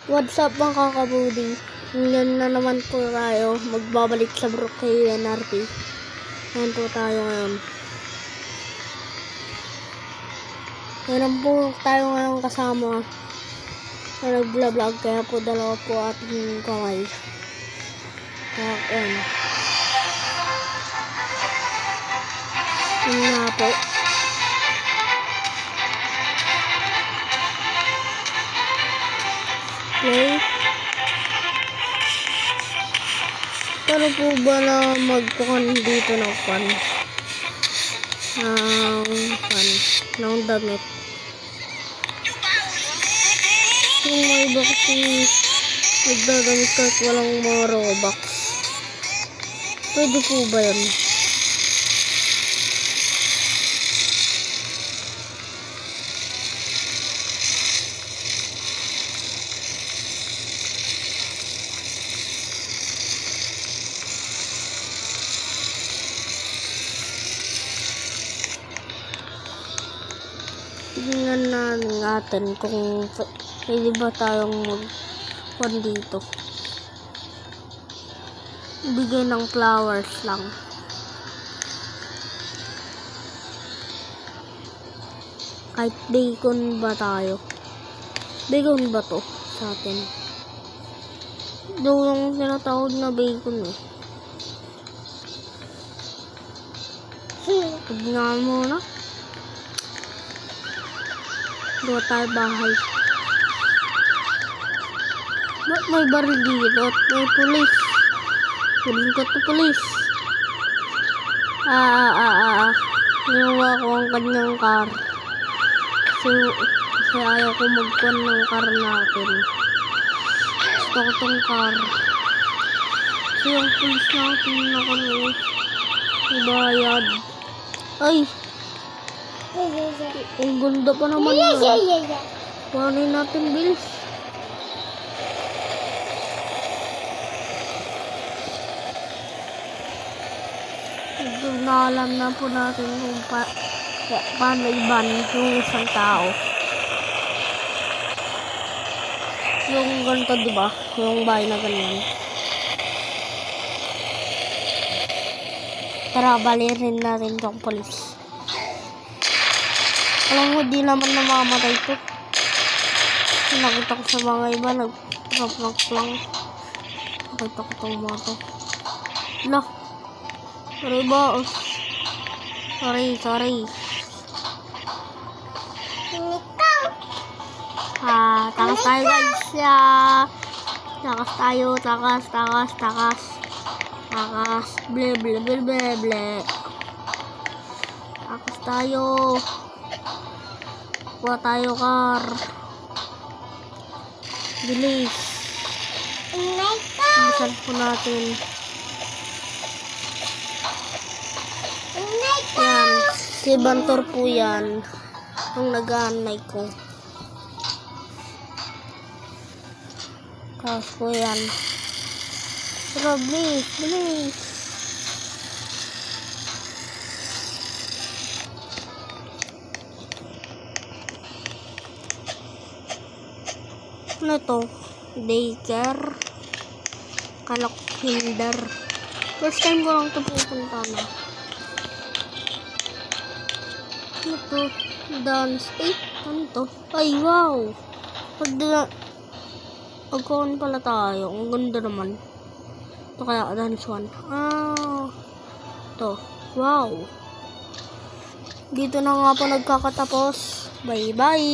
What's up mga kakabudi? Ngayon na naman po tayo magbabalik sa Brookhaven RP. Ngayon po tayo ngayon. Ngayon po tayo ngayon kasama na nag-vlog, kaya po dalawa po ating kamay. Kaya yun. Yun nga po. Play. Pero po ba na magkuhan dito ng pan? Ng damit. Yung may iba kasi nagdadamit kahit walang mga Robux. Pwede po ba yan? Tingnan natin kung pwede ba tayong mag-pon dito. Bigay ng flowers lang. Kahit bacon ba tayo? Bacon ba to sa atin? Doon yung sinatawag na bacon eh. Tignan mo na. Doon tayo bahay. Ba't may baril dito? At may pulis. Huling ko to pulis. Ginawa ko ang kanyang car. Kasi ayaw ko magkuhan ng car natin. Gusto ko tong car. Kasi yung pulis natin na kami ibayad. Ay! Ang ganda pa naman yun. Kuhanin natin bills. Alam na po natin kung paano iban yung isang tao. Yung ganito, diba? Yung bahay na ganyan. Tara, balirin natin itong polis. Alam mo, di naman namamatay ito. Nakita ko sa mga iba, nag-rock lang. Nakita ko itong mga ito. Lah. Sorry, boss. Sorry. Takas tayo, guys. Takas tayo. Takas. Ble. Takas tayo. Kuha tayo, car. Bilis. Bilisan po natin. Yan. Si Bantor po yan. Ang nag-aanay ko. Tapos po yan. Pero bilis. Ano to? Daycare. Kalokhinder. First time ko lang ito pupunta na. Ano to? Dance. Ano to? Ay, wow! Magkaon pala tayo. Ang ganda naman. Ito kaya dance one. To. Wow! Dito na nga po nagkakatapos. Bye-bye!